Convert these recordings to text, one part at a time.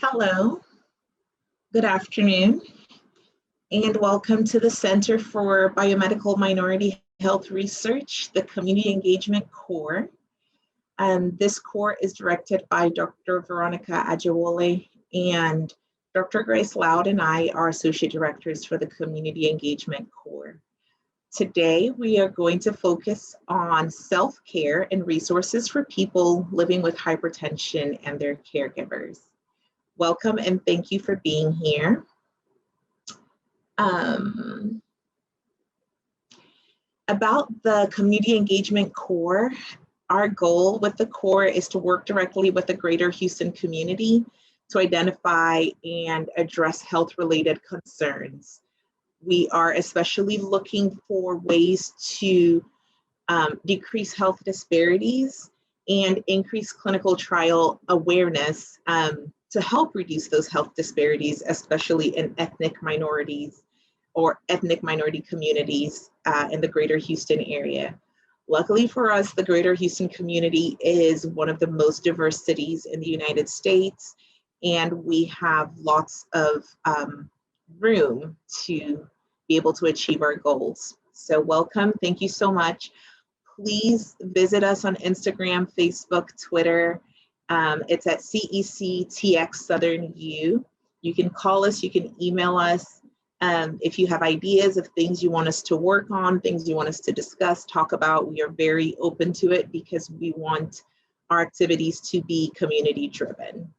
Hello, good afternoon, and welcome to the Center for Biomedical Minority Health Research, the Community Engagement Core. This core is directed by Dr. Veronica Ajawole, and Dr. Grace Loud and I are Associate Directors for the Community Engagement Core. Today, we are going to focus on self-care and resources for people living with hypertension and their caregivers. Welcome and thank you for being here. About the Community Engagement Core, our goal with the core is to work directly with the greater Houston community to identify and address health-related concerns. We are especially looking for ways to decrease health disparities and increase clinical trial awareness to help reduce those health disparities, especially in ethnic minorities or ethnic minority communities in the greater Houston area. Luckily for us, the greater Houston community is one of the most diverse cities in the United States, and we have lots of room to be able to achieve our goals. So welcome, thank you so much. Please visit us on Instagram, Facebook, Twitter. It's at CECTX Southern U. You can call us, you can email us. If you have ideas of things you want us to work on, things you want us to discuss, talk about, we are very open to it because we want our activities to be community driven.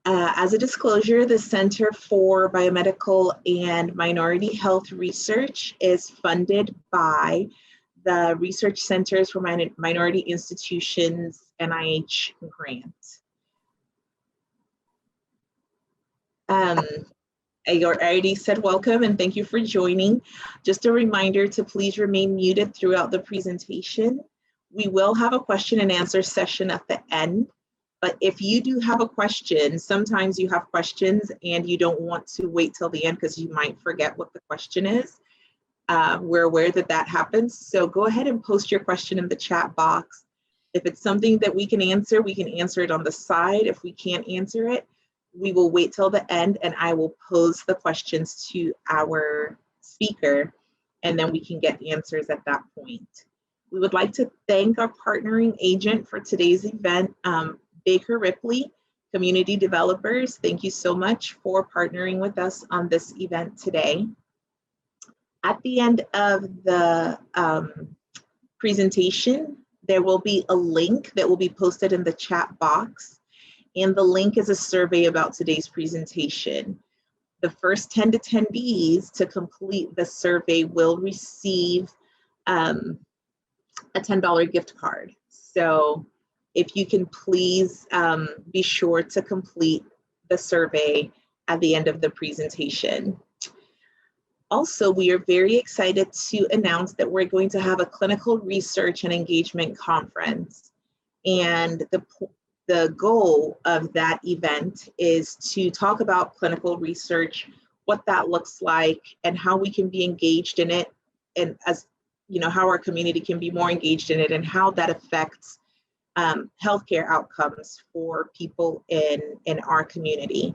As a disclosure, the Center for Biomedical and Minority Health Research is funded by the Research Centers for Minority Institutions NIH grant. I already said welcome and thank you for joining. Just a reminder to please remain muted throughout the presentation. We will have a question and answer session at the end. But if you do have a question, sometimes you have questions and you don't want to wait till the end because you might forget what the question is. We're aware that that happens. So go ahead and post your question in the chat box. If it's something that we can answer it on the side. If we can't answer it, we will wait till the end and I will pose the questions to our speaker and then we can get answers at that point. We would like to thank our partnering agent for today's event, Baker Ripley, Community Developers. Thank you so much for partnering with us on this event today. At the end of the presentation, there will be a link that will be posted in the chat box. And the link is a survey about today's presentation. The first 10 attendees to complete the survey will receive a $10 gift card. So if you can please be sure to complete the survey at the end of the presentation. Also, we are very excited to announce that we're going to have a clinical research and engagement conference. And the goal of that event is to talk about clinical research, what that looks like, and how we can be engaged in it, and as you know, how our community can be more engaged in it, and how that affects healthcare outcomes for people in our community.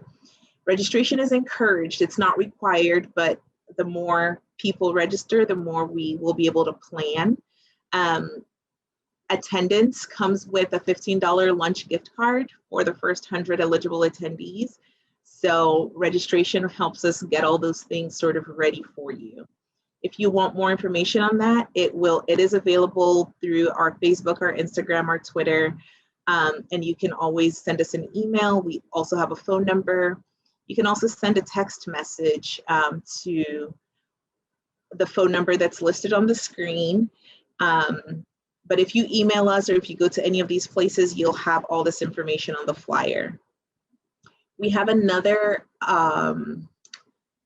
Registration is encouraged, it's not required, but the more people register, the more we will be able to plan. Attendance comes with a $15 lunch gift card for the first 100 eligible attendees. So registration helps us get all those things sort of ready for you. If you want more information on that, it is available through our Facebook, our Instagram, our Twitter, and you can always send us an email. We also have a phone number. You can also send a text message to the phone number that's listed on the screen. But if you email us or if you go to any of these places, you'll have all this information on the flyer. We have another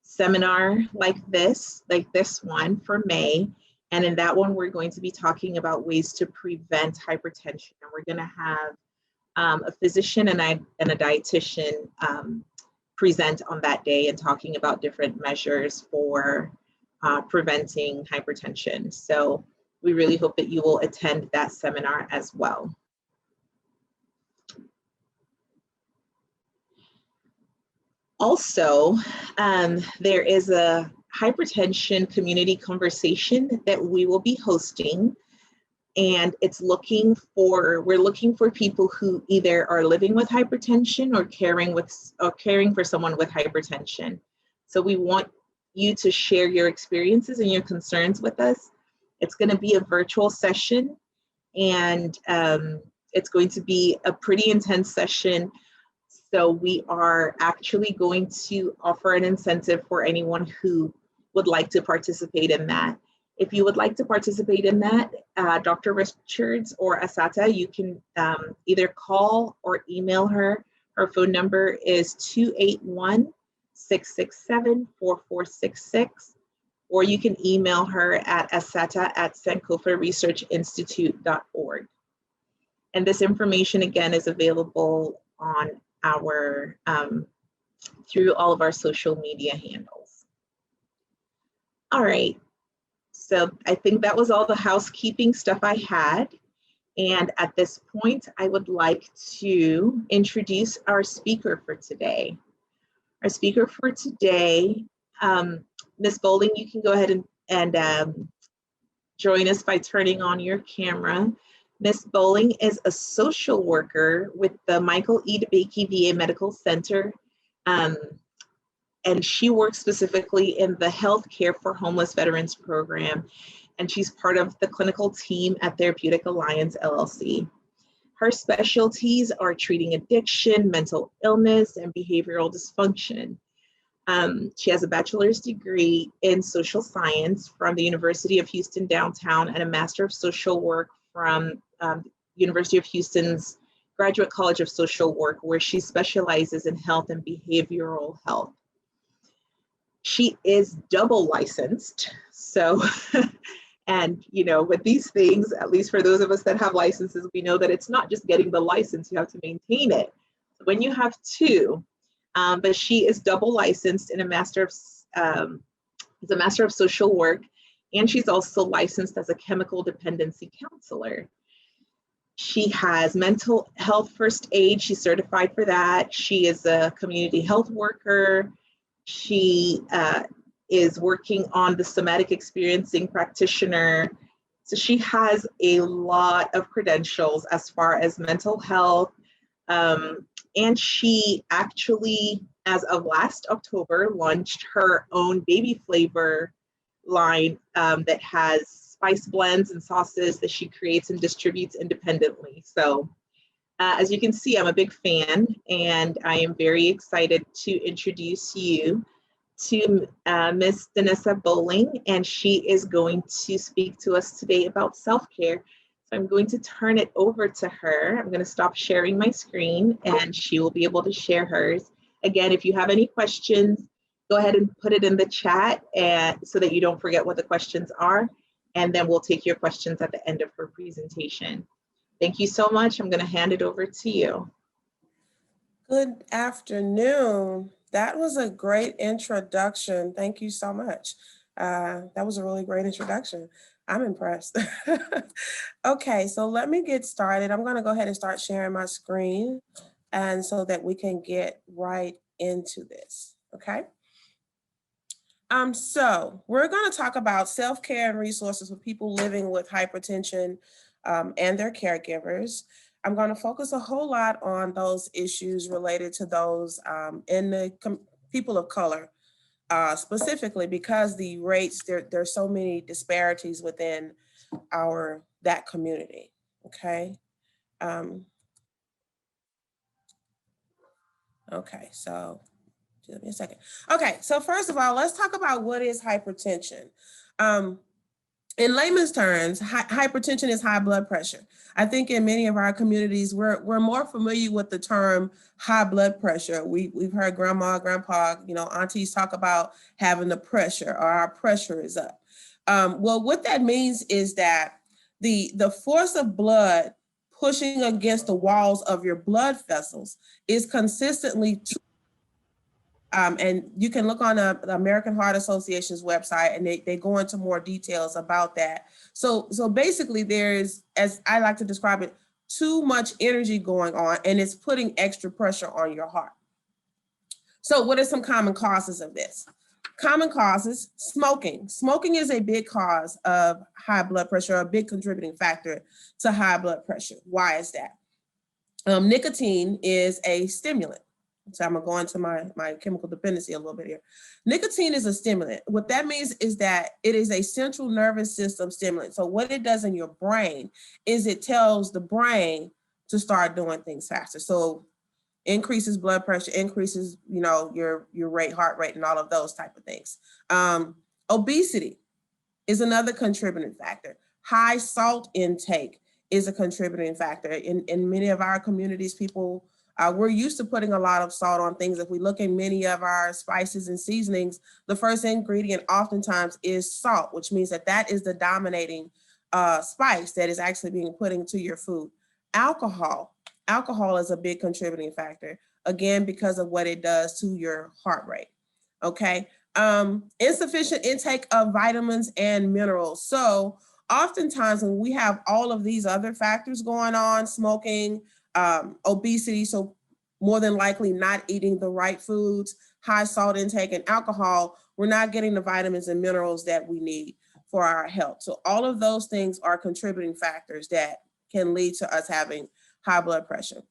seminar like this one for May. And in that one, we're going to be talking about ways to prevent hypertension. And we're gonna have a physician and a dietitian present on that day and talking about different measures for preventing hypertension. So we really hope that you will attend that seminar as well. Also, there is a hypertension community conversation that we will be hosting, and we're looking for people who either are living with hypertension or caring for someone with hypertension. So we want you to share your experiences and your concerns with us. It's going to be a virtual session, and it's going to be a pretty intense session. So we are actually going to offer an incentive for anyone who would like to participate in that. If you would like to participate in that, Dr. Richards or Asata, you can either call or email her. Her phone number is 281-667-4466, or you can email her at asata@sankofaresearchinstitute.org. And this information, again, is available on our through all of our social media handles. All right, so I think that was all the housekeeping stuff I had. And at this point, I would like to introduce our speaker for today. Our speaker for today, Ms. Bolling, you can go ahead and join us by turning on your camera. Ms. Bolling is a social worker with the Michael E. DeBakey VA Medical Center, and she works specifically in the Health Care for Homeless Veterans program, and she's part of the clinical team at Therapeutic Alliance, LLC. Her specialties are treating addiction, mental illness, and behavioral dysfunction. She has a bachelor's degree in social science from the University of Houston downtown and a Master of Social Work from University of Houston's Graduate College of Social Work, where she specializes in health and behavioral health. She is double licensed, so, and with these things, at least for those of us that have licenses, we know that it's not just getting the license, you have to maintain it. When you have two, but she is double licensed in a Master of Social Work, and she's also licensed as a chemical dependency counselor. She has mental health first aid. She's certified for that. She is a community health worker. She is working on the somatic experiencing practitioner. So she has a lot of credentials as far as mental health. And she actually, as of last October, launched her own baby flavor line that has spice blends and sauces that she creates and distributes independently. So as you can see, I'm a big fan, and I am very excited to introduce you to Ms. Danessa Bolling, and she is going to speak to us today about self-care. So I'm going to turn it over to her. I'm going to stop sharing my screen, and she will be able to share hers. Again, if you have any questions, go ahead and put it in the chat so that you don't forget what the questions are, and then we'll take your questions at the end of her presentation. Thank you so much. I'm going to hand it over to you. Good afternoon. That was a great introduction. Thank you so much. That was a really great introduction. I'm impressed. Okay, so let me get started. I'm going to go ahead and start sharing my screen, and so that we can get right into this. Okay. So we're going to talk about self-care and resources for people living with hypertension and their caregivers. I'm going to focus a whole lot on those issues related to those in the people of color, specifically because the rates, there's so many disparities within that community. Okay. Okay, so give me a second. Okay, so first of all, let's talk about what is hypertension. In layman's terms, hypertension is high blood pressure. I think in many of our communities, we're more familiar with the term high blood pressure. We've heard grandma, grandpa, aunties talk about having the pressure, or our pressure is up. Well, what that means is that the force of blood pushing against the walls of your blood vessels is consistently and you can look on the American Heart Association's website, and they go into more details about that. So basically there's, as I like to describe it, too much energy going on, and it's putting extra pressure on your heart. So what are some common causes of this? Common causes: smoking. Smoking is a big cause of high blood pressure, a big contributing factor to high blood pressure. Why is that? Nicotine is a stimulant. So I'm gonna go into my chemical dependency a little bit here. Nicotine is a stimulant. What that means is that it is a central nervous system stimulant. So what it does in your brain is it tells the brain to start doing things faster. So increases blood pressure, increases, your rate, heart rate, and all of those type of things. Obesity is another contributing factor. High salt intake is a contributing factor. In many of our communities, people, we're used to putting a lot of salt on things. If we look in many of our spices and seasonings, the first ingredient oftentimes is salt, which means that is the dominating spice that is actually being put into your food. Alcohol is a big contributing factor, again, because of what it does to your heart rate, okay? Insufficient intake of vitamins and minerals. So oftentimes when we have all of these other factors going on, smoking, obesity, so more than likely not eating the right foods, high salt intake, and alcohol, we're not getting the vitamins and minerals that we need for our health. So all of those things are contributing factors that can lead to us having high blood pressure.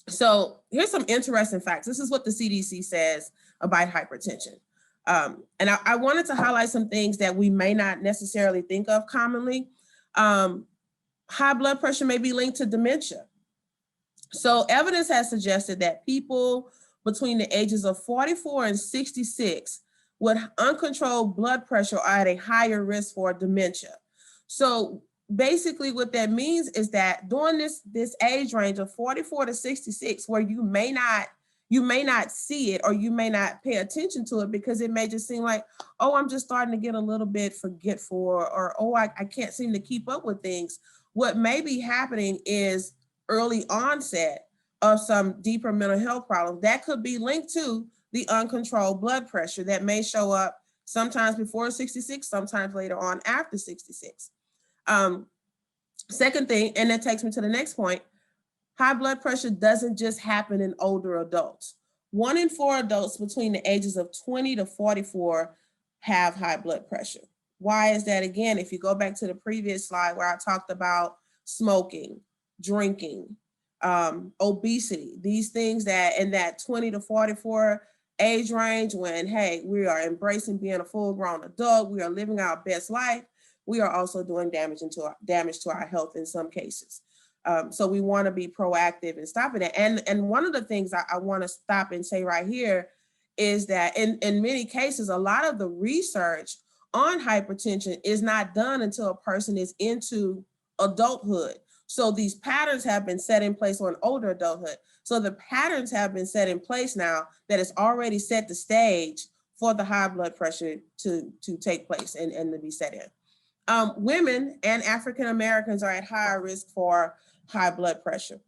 So here's some interesting facts. This is what the CDC says about hypertension. And I wanted to highlight some things that we may not necessarily think of commonly. High blood pressure may be linked to dementia. So evidence has suggested that people between the ages of 44 and 66 with uncontrolled blood pressure are at a higher risk for dementia. So basically what that means is that during this age range of 44 to 66, where you may not see it or you may not pay attention to it because it may just seem like, oh, I'm just starting to get a little bit forgetful, or oh, I can't seem to keep up with things. What may be happening is early onset of some deeper mental health problems that could be linked to the uncontrolled blood pressure that may show up sometimes before 66, sometimes later on after 66. Second thing, and that takes me to the next point, high blood pressure doesn't just happen in older adults. 1 in 4 adults between the ages of 20 to 44 have high blood pressure. Why is that? Again, if you go back to the previous slide where I talked about smoking, drinking, obesity, these things that in that 20 to 44 age range, when, hey, we are embracing being a full-grown adult, we are living our best life, we are also doing damage to our health in some cases. So we want to be proactive in stopping it. And one of the things I want to stop and say right here is that in many cases, a lot of the research on hypertension is not done until a person is into adulthood. So these patterns have been set in place on older adulthood. So the patterns have been set in place now that has already set the stage for the high blood pressure to take place and to be set in. Women and African Americans are at higher risk for high blood pressure.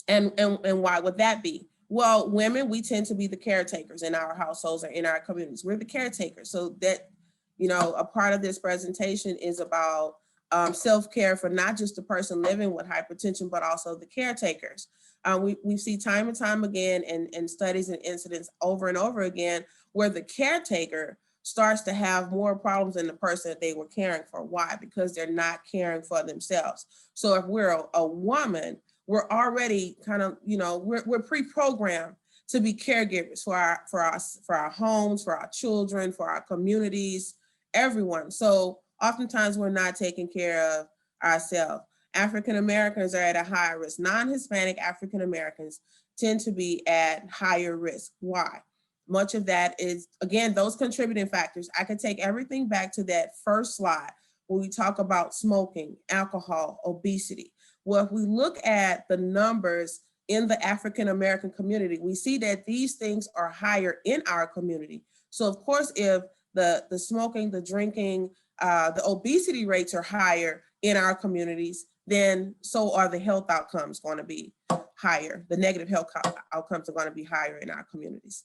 And why would that be? Well, women, we tend to be the caretakers in our households or in our communities. We're the caretakers. So that, a part of this presentation is about self-care for not just the person living with hypertension, but also the caretakers. We see time and time again in studies and incidents over and over again where the caretaker starts to have more problems than the person that they were caring for. Why? Because they're not caring for themselves. So if we're a woman, we're already kind of, we're pre-programmed to be caregivers for our homes, for our children, for our communities, everyone. So oftentimes we're not taking care of ourselves. African Americans are at a higher risk. Non-Hispanic African Americans tend to be at higher risk. Why? Much of that is, again, those contributing factors. I could take everything back to that first slide where we talk about smoking, alcohol, obesity. Well, if we look at the numbers in the African American community, we see that these things are higher in our community. So of course, if the smoking, the drinking, the obesity rates are higher in our communities, then so are the health outcomes going to be higher. The negative health outcomes are going to be higher in our communities.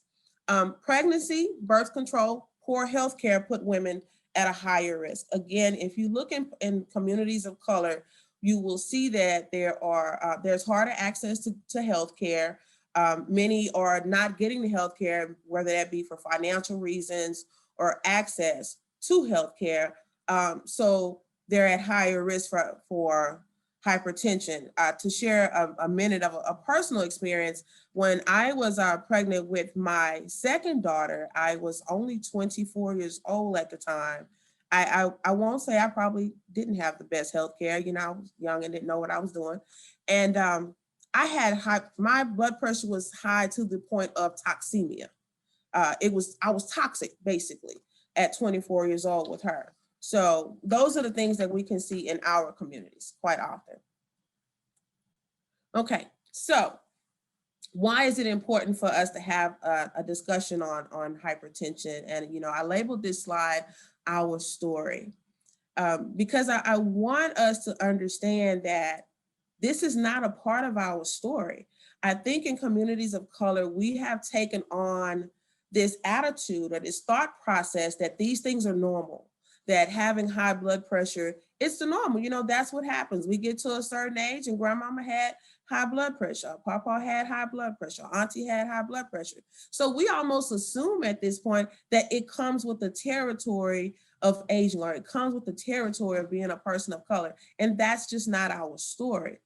Pregnancy, birth control, poor health care put women at a higher risk. Again, if you look in communities of color, you will see that there's harder access to health care. Many are not getting the health care, whether that be for financial reasons or access to health care. So they're at higher risk for hypertension. To share a minute of a personal experience, when I was pregnant with my second daughter, I was only 24 years old at the time. I won't say I probably didn't have the best health care. You know, I was young and didn't know what I was doing. And I had my blood pressure was high to the point of toxemia. I was toxic basically at 24 years old with her. So those are the things that we can see in our communities quite often. Okay, so why is it important for us to have a discussion on hypertension? And, you know, I labeled this slide, Our Story, because I want us to understand that this is not a part of our story. I think in communities of color, we have taken on this attitude or this thought process that these things are normal, that having high blood pressure, it's the normal. You know, that's what happens. We get to a certain age and grandmama had high blood pressure, papa had high blood pressure, auntie had high blood pressure. So we almost assume at this point that it comes with the territory of aging, or it comes with the territory of being a person of color. And that's just not our story.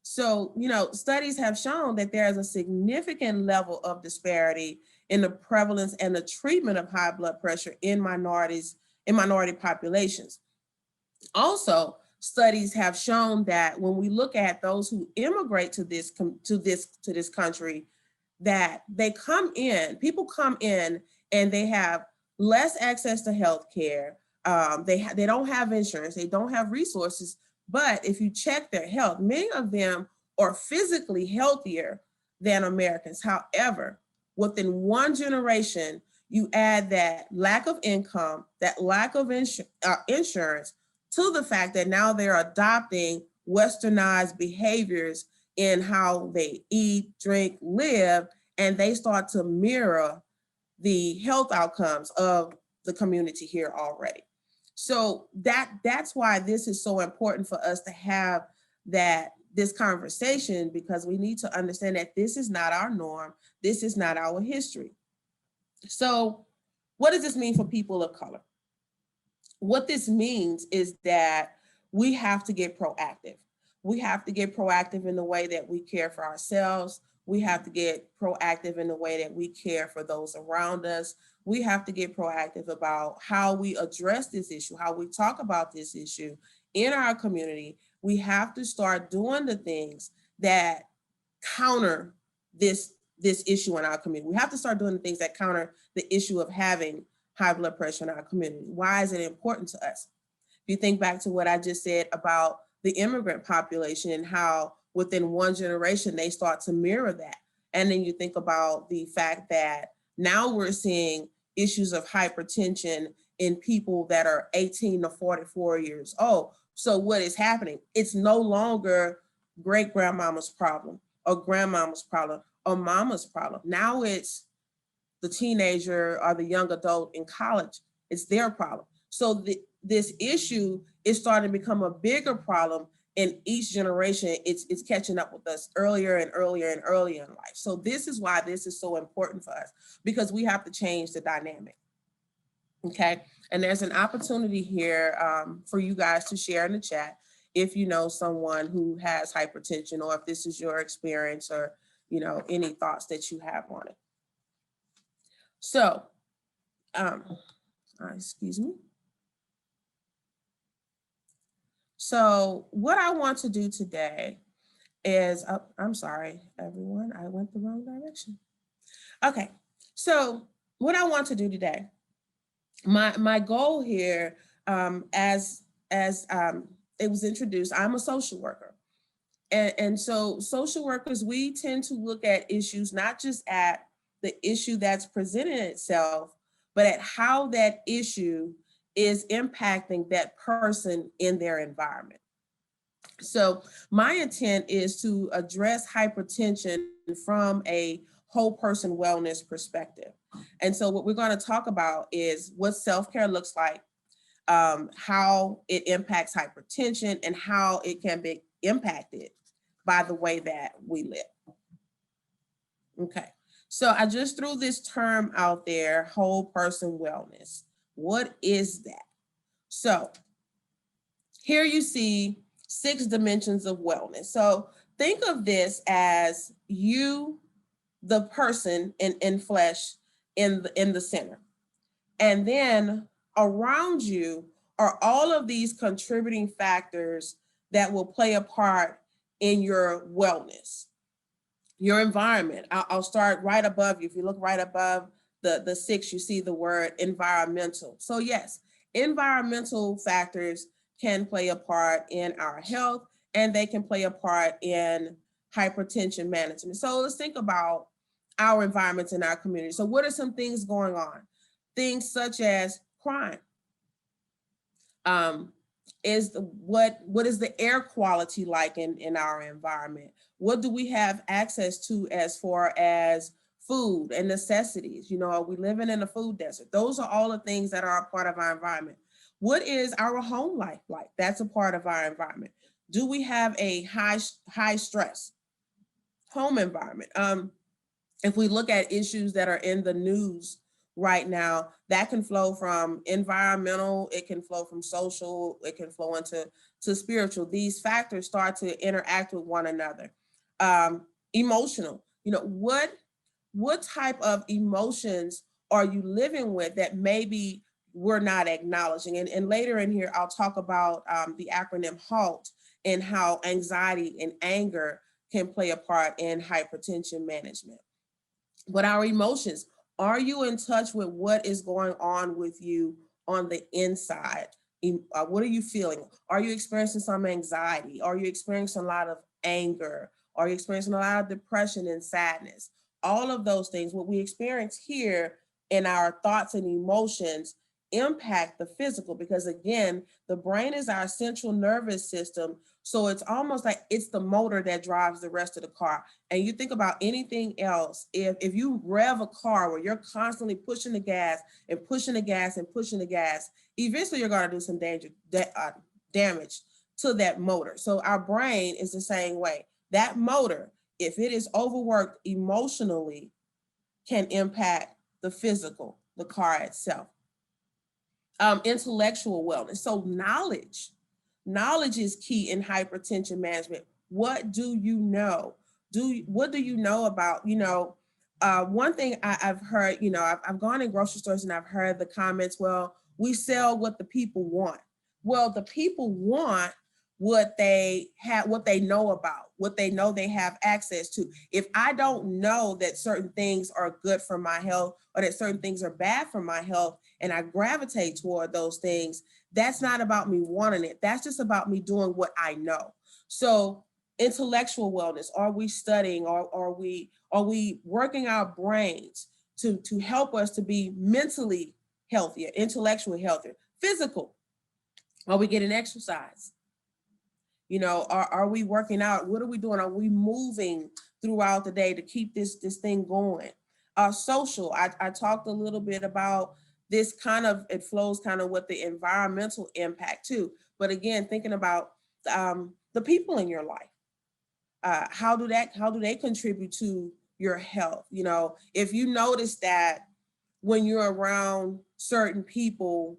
So, you know, studies have shown that there is a significant level of disparity in the prevalence and the treatment of high blood pressure in minority populations. Also, studies have shown that when we look at those who immigrate to this country, that people come in and they have less access to health care. They don't have insurance, they don't have resources. But if you check their health, many of them are physically healthier than Americans. However, within one generation, you add that lack of income, that lack of insurance, to the fact that now they're adopting westernized behaviors in how they eat, drink, live, and they start to mirror the health outcomes of the community here already. So that's why this is so important for us to have this conversation, because we need to understand that this is not our norm. This is not our history. So what does this mean for people of color? What this means is that we have to get proactive. We have to get proactive in the way that we care for ourselves. We have to get proactive in the way that we care for those around us. We have to get proactive about how we address this issue, how we talk about this issue in our community. We have to start doing the things that counter this issue in our community. We have to start doing the things that counter the issue of having high blood pressure in our community. Why is it important to us? If you think back to what I just said about the immigrant population and how within one generation they start to mirror that. And then you think about the fact that now we're seeing issues of hypertension in people that are 18 to 44 years old. So what is happening? It's no longer great grandmama's problem or grandmama's problem or mama's problem. Now it's the teenager or the young adult in college. It's their problem. So this issue is starting to become a bigger problem, in each generation. It's catching up with us earlier and earlier and earlier in life. So this is why this is so important for us, because we have to change the dynamic. Okay, and there's an opportunity here for you guys to share in the chat if you know someone who has hypertension, or if this is your experience, or you know, any thoughts that you have on it. So, excuse me. So what I want to do today is, I'm sorry, everyone, I went the wrong direction. Okay, so what I want to do today, my goal here, as it was introduced, I'm a social worker. And so social workers, we tend to look at issues, not just at the issue that's presented itself, but at how that issue is impacting that person in their environment. So my intent is to address hypertension from a whole person wellness perspective. And so what we're going to talk about is what self-care looks like, how it impacts hypertension, and how it can be impacted by the way that we live. Okay, so I just threw this term out there, whole person wellness. What is that? So here you see 6 dimensions of wellness. So think of this as you, the person in flesh, in the center. And then around you are all of these contributing factors that will play a part in your wellness. Your environment, I'll start right above you. If you look right above the 6, you see the word environmental. So yes, environmental factors can play a part in our health, and they can play a part in hypertension management. So let's think about our environments in our community. So what are some things going on? Things such as crime. What is the air quality like in our environment? What do we have access to as far as food and necessities? You know, are we living in a food desert? Those are all the things that are a part of our environment. What is our home life like? That's a part of our environment. Do we have a high stress home environment? If we look at issues that are in the news right now, that can flow from environmental, it can flow from social, it can flow into spiritual. These factors start to interact with one another. Emotional, you know, what type of emotions are you living with that maybe we're not acknowledging? And later in here, I'll talk about the acronym HALT and how anxiety and anger can play a part in hypertension management. But our emotions, are you in touch with what is going on with you on the inside? What are you feeling? Are you experiencing some anxiety? Are you experiencing a lot of anger? Are you experiencing a lot of depression and sadness? All of those things, what we experience here in our thoughts and emotions impact the physical, because again, the brain is our central nervous system. So it's almost like it's the motor that drives the rest of the car. And you think about anything else, if you rev a car where you're constantly pushing the gas and pushing the gas and pushing the gas, eventually you're going to do some damage to that motor. So our brain is the same way. That motor, if it is overworked emotionally, can impact the physical, the car itself. Intellectual wellness. So knowledge is key in hypertension management. What do you know? What do you know about, one thing I've heard, I've gone in grocery stores and I've heard the comments, well, we sell what the people want. Well, the people want what they have, what they know about, what they know they have access to. If I don't know that certain things are good for my health or that certain things are bad for my health, and I gravitate toward those things, that's not about me wanting it. That's just about me doing what I know. So intellectual wellness, are we studying, or are we working our brains to help us to be mentally healthier, intellectually healthier? Physical, are we getting exercise? Are we working out? What are we doing? Are we moving throughout the day to keep this thing going? Social, I talked a little bit about this it flows kind of with the environmental impact too. But again, thinking about the people in your life, how do they contribute to your health? If you notice that when you're around certain people,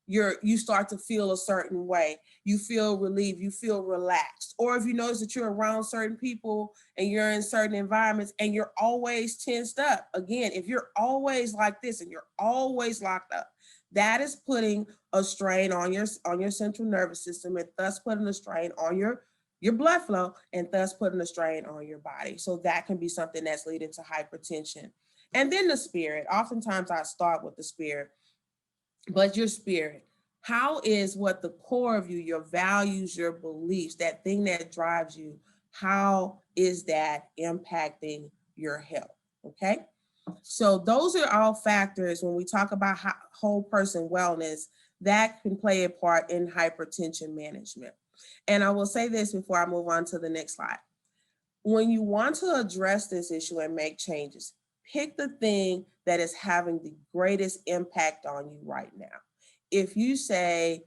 you start to feel a certain way, you feel relieved, you feel relaxed. Or if you notice that you're around certain people and you're in certain environments and you're always tensed up, again, if you're always like this and you're always locked up, that is putting a strain on your central nervous system, and thus putting a strain on your blood flow, and thus putting a strain on your body. So that can be something that's leading to hypertension. And then the spirit. Oftentimes I start with the spirit. But your spirit, how is what the core of you, your values, your beliefs, that thing that drives you, how is that impacting your health? Okay. So those are all factors when we talk about whole person wellness that can play a part in hypertension management. And I will say this before I move on to the next slide. When you want to address this issue and make changes, pick the thing that is having the greatest impact on you right now. If you say,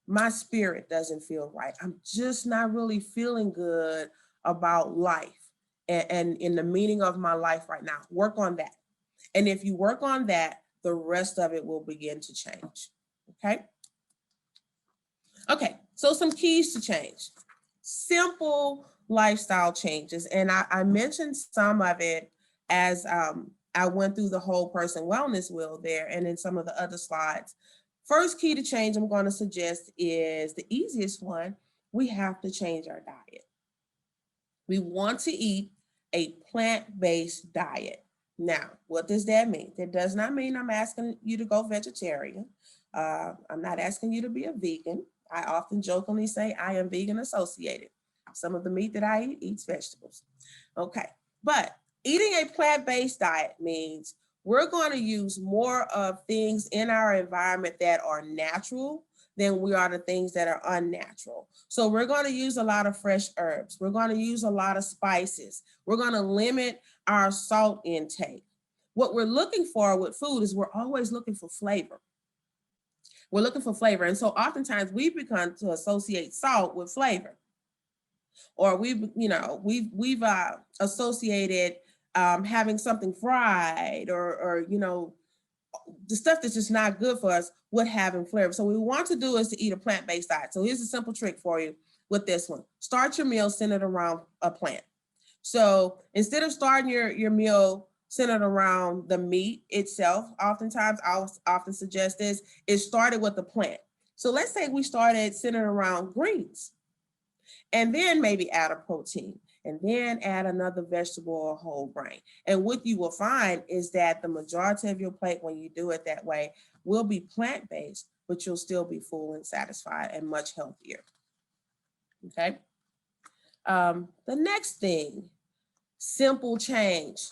my spirit doesn't feel right, I'm just not really feeling good about life, and in the meaning of my life right now. Work on that. And if you work on that, the rest of it will begin to change. Okay. Okay. So some keys to change. Simple lifestyle changes. And I mentioned some of it as I went through the whole person wellness wheel there and in some of the other slides. First key to change I'm going to suggest is the easiest one. We have to change our diet. We want to eat a plant-based diet. Now, what does that mean? That does not mean I'm asking you to go vegetarian. I'm not asking you to be a vegan. I often jokingly say I am vegan associated. Some of the meat that I eat eats vegetables. Okay, but eating a plant-based diet means we're going to use more of things in our environment that are natural than we are the things that are unnatural. So we're going to use a lot of fresh herbs. We're going to use a lot of spices. We're going to limit our salt intake. What we're looking for with food is we're always looking for flavor. We're looking for flavor. And so oftentimes we've begun to associate salt with flavor. Or we've associated having something fried or the stuff that's just not good for us with having flavor. So what we want to do is to eat a plant-based diet. So here's a simple trick for you with this one. Start your meal centered around a plant. So instead of starting your meal centered around the meat itself, oftentimes I'll often suggest this, is started with a plant. So let's say we started centered around greens and then maybe add a protein and then add another vegetable or whole grain. And what you will find is that the majority of your plate, when you do it that way, will be plant-based, but you'll still be full and satisfied and much healthier. Okay. The next thing, simple change,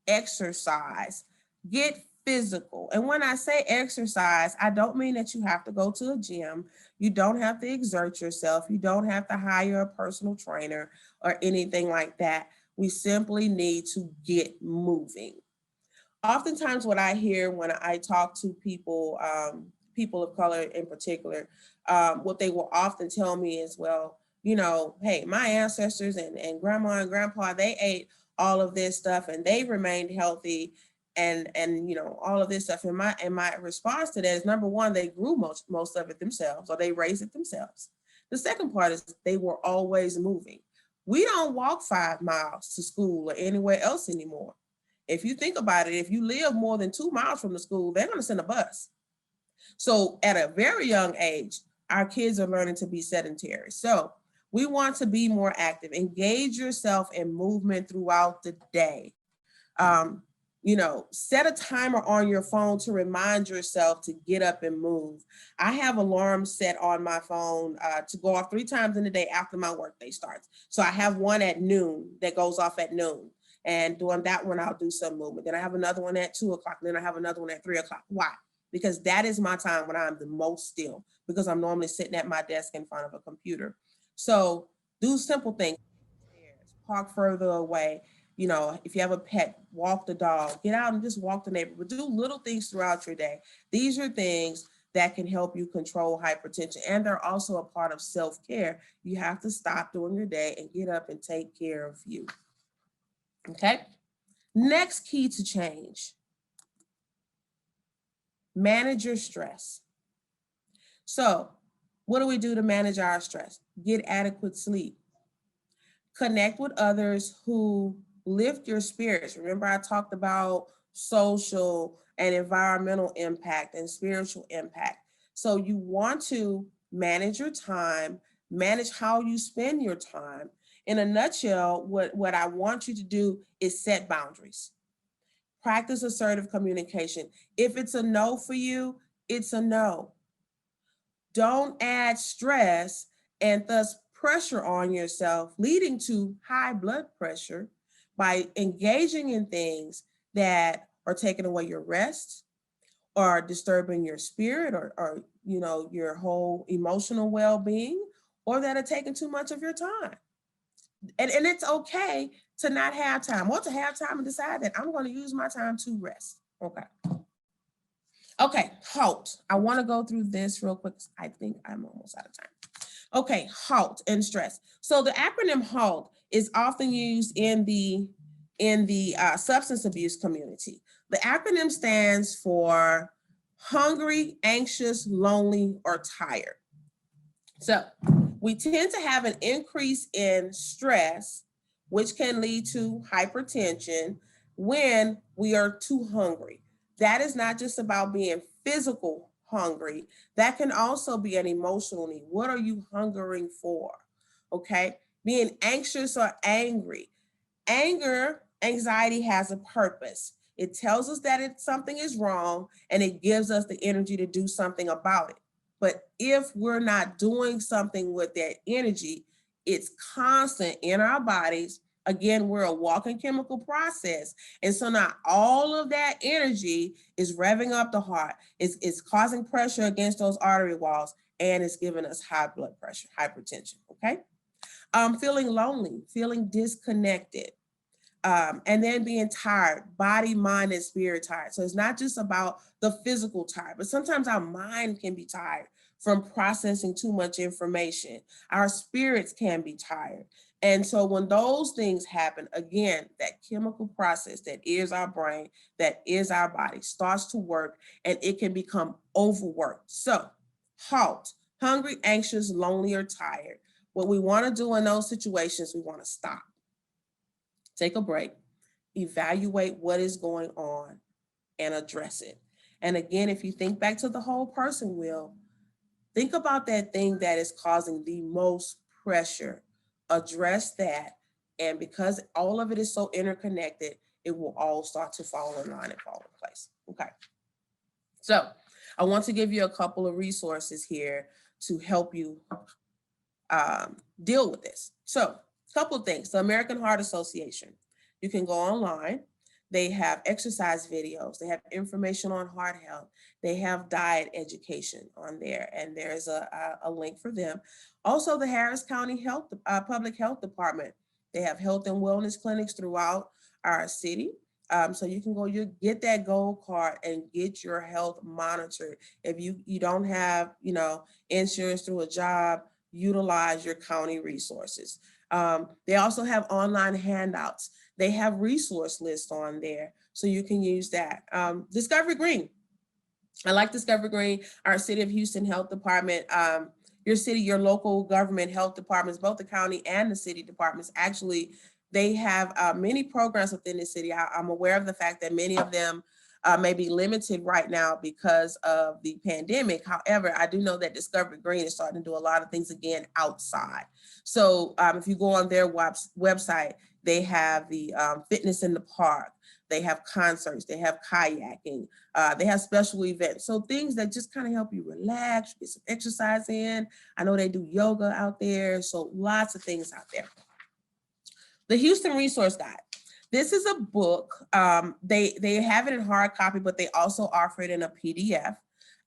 exercise, get physical. And when I say exercise, I don't mean that you have to go to a gym. You don't have to exert yourself. You don't have to hire a personal trainer or anything like that. We simply need to get moving. Oftentimes what I hear when I talk to people, people of color in particular, what they will often tell me is, well, hey, my ancestors and grandma and grandpa, they ate all of this stuff and they remained healthy and all of this stuff. And my response to that is, number one, they grew most of it themselves, or they raised it themselves. The second part is they were always moving. We don't walk 5 miles to school or anywhere else anymore. If you think about it, if you live more than 2 miles from the school, they're going to send a bus. So at a very young age, our kids are learning to be sedentary. So we want to be more active. Engage yourself in movement throughout the day. Set a timer on your phone to remind yourself to get up and move. I have alarms set on my phone to go off 3 times in the day after my workday starts. So I have one at noon that goes off at noon. And during that one, I'll do some movement. Then I have another one at 2 o'clock. Then I have another one at 3 o'clock. Why? Because that is my time when I'm the most still, because I'm normally sitting at my desk in front of a computer. So do simple things. Park further away. If you have a pet, walk the dog, get out and just walk the neighborhood. Do little things throughout your day. These are things that can help you control hypertension. And they're also a part of self-care. You have to stop during your day and get up and take care of you. Okay. Next key to change. Manage your stress. So what do we do to manage our stress? Get adequate sleep. Connect with others who lift your spirits. Remember, I talked about social and environmental impact and spiritual impact. So you want to manage your time, manage how you spend your time. In a nutshell, what I want you to do is set boundaries. Practice assertive communication. If it's a no for you, it's a no. Don't add stress and thus pressure on yourself, leading to high blood pressure by engaging in things that are taking away your rest or disturbing your spirit or your whole emotional well-being, or that are taking too much of your time. And it's okay to not have time, or to have time and decide that I'm going to use my time to rest. Okay, HALT. I want to go through this real quick. I think I'm almost out of time. Okay, HALT and stress. So the acronym HALT is often used in the substance abuse community. The acronym stands for hungry, anxious, lonely, or tired. So we tend to have an increase in stress, which can lead to hypertension when we are too hungry. That is not just about being physical hungry. That can also be an emotional need. What are you hungering for? Okay. Being anxious or angry. Anger, anxiety has a purpose. It tells us that something is wrong and it gives us the energy to do something about it. But if we're not doing something with that energy, it's constant in our bodies. Again, we're a walking chemical process. And so now all of that energy is revving up the heart, it's causing pressure against those artery walls, and it's giving us high blood pressure, hypertension, okay? Feeling lonely, feeling disconnected. And then being tired, body, mind, and spirit tired. So it's not just about the physical tired, but sometimes our mind can be tired from processing too much information. Our spirits can be tired. And so when those things happen, again, that chemical process that is our brain, that is our body, starts to work, and it can become overworked. So HALT, hungry, anxious, lonely, or tired. What we want to do in those situations, we want to stop. Take a break, evaluate what is going on, and address it. And again, if you think back to the whole person wheel, think about that thing that is causing the most pressure, address that. And because all of it is so interconnected, it will all start to fall in line and fall in place. Okay. So I want to give you a couple of resources here to help you deal with this. So a couple of things. The American Heart Association, you can go online. They have exercise videos. They have information on heart health. They have diet education on there, and there's a link for them. Also, the Harris County Public Health Department. They have health and wellness clinics throughout our city. So you can go, you get that gold card and get your health monitored. If you don't have, insurance through a job, utilize your county resources. They also have online handouts. They have resource lists on there, so you can use that. Discovery Green. I like Discovery Green, our City of Houston Health Department. Your local government health departments, both the county and the city departments, actually, they have many programs within the city. I'm aware of the fact that many of them may be limited right now because of the pandemic. However, I do know that Discovery Green is starting to do a lot of things again outside. So if you go on their website, they have the fitness in the park, they have concerts, they have kayaking, they have special events. So things that just kind of help you relax, get some exercise in. I know they do yoga out there. So lots of things out there. The Houston Resource Guide. This is a book. They have it in hard copy, but they also offer it in a PDF.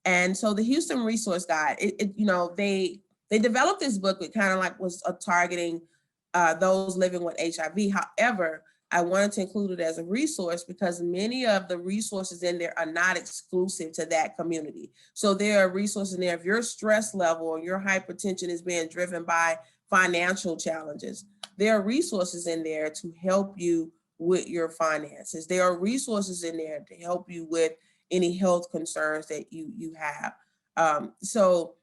And so the Houston Resource Guide, they developed this book. It kind of like was targeting those living with HIV. However, I wanted to include it as a resource because many of the resources in there are not exclusive to that community. So there are resources in there. If your stress level or your hypertension is being driven by financial challenges, there are resources in there to help you with your finances. There are resources in there to help you with any health concerns that you have. So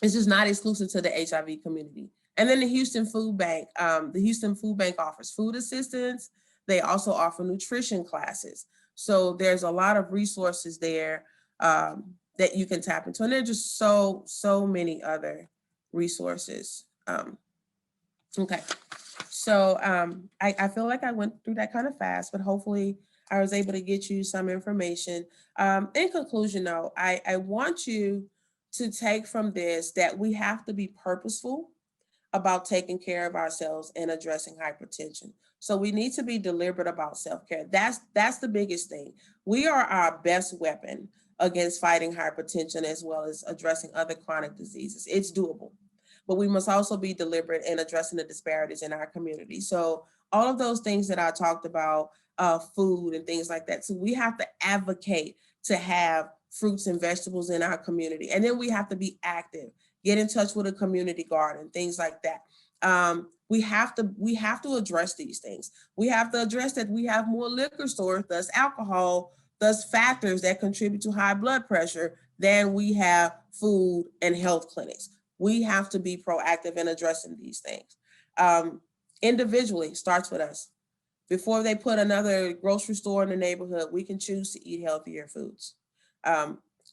it's just not exclusive to the HIV community. And then the Houston Food Bank. The Houston Food Bank offers food assistance. They also offer nutrition classes. So there's a lot of resources there that you can tap into. And there are just so many other resources. Okay. So I feel like I went through that kind of fast, but hopefully I was able to get you some information. In conclusion, though, I want you to take from this that we have to be purposeful about taking care of ourselves and addressing hypertension. So we need to be deliberate about self-care. That's the biggest thing. We are our best weapon against fighting hypertension as well as addressing other chronic diseases. It's doable. But we must also be deliberate in addressing the disparities in our community. So all of those things that I talked about, food and things like that. So we have to advocate to have fruits and vegetables in our community. And then we have to be active, get in touch with a community garden, things like that. We have to address these things. We have to address that we have more liquor stores, thus alcohol, thus factors that contribute to high blood pressure than we have food and health clinics. We have to be proactive in addressing these things. Individually starts with us. Before they put another grocery store in the neighborhood, we can choose to eat healthier foods.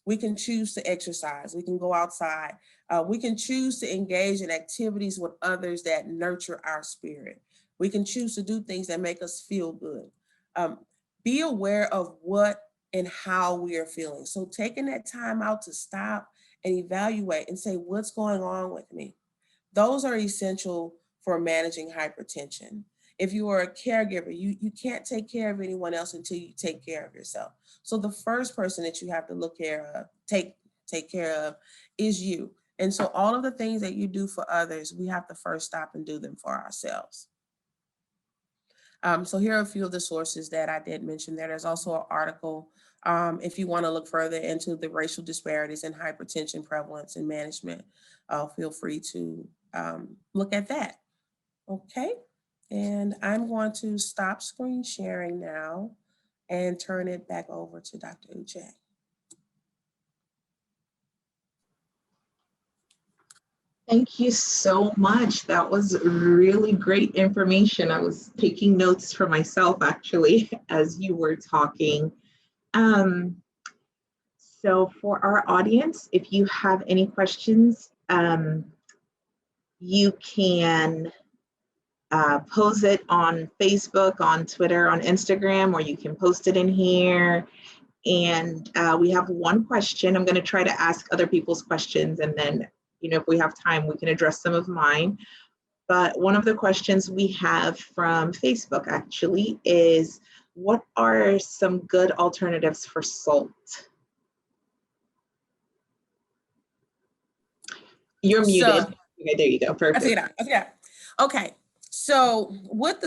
We can choose to exercise. We can go outside. We can choose to engage in activities with others that nurture our spirit. We can choose to do things that make us feel good. Be aware of what and how we are feeling. So taking that time out to stop and evaluate and say, what's going on with me? Those are essential for managing hypertension. If you are a caregiver, you can't take care of anyone else until you take care of yourself. So the first person that you have to take care of is you. And so all of the things that you do for others, we have to first stop and do them for ourselves. So here are a few of the sources that I did mention there. There's also an article if you want to look further into the racial disparities in hypertension prevalence and management, feel free to look at that. Okay, and I'm going to stop screen sharing now and turn it back over to Dr. Uche. Thank you so much. That was really great information. I was taking notes for myself actually as you were talking. So for our audience, if you have any questions, you can pose it on Facebook, on Twitter, on Instagram, or you can post it in here. And we have one question. I'm going to try to ask other people's questions, and then, if we have time, we can address some of mine. But one of the questions we have from Facebook actually is, what are some good alternatives for salt? You're muted. Okay, there you go. Perfect. Okay. So with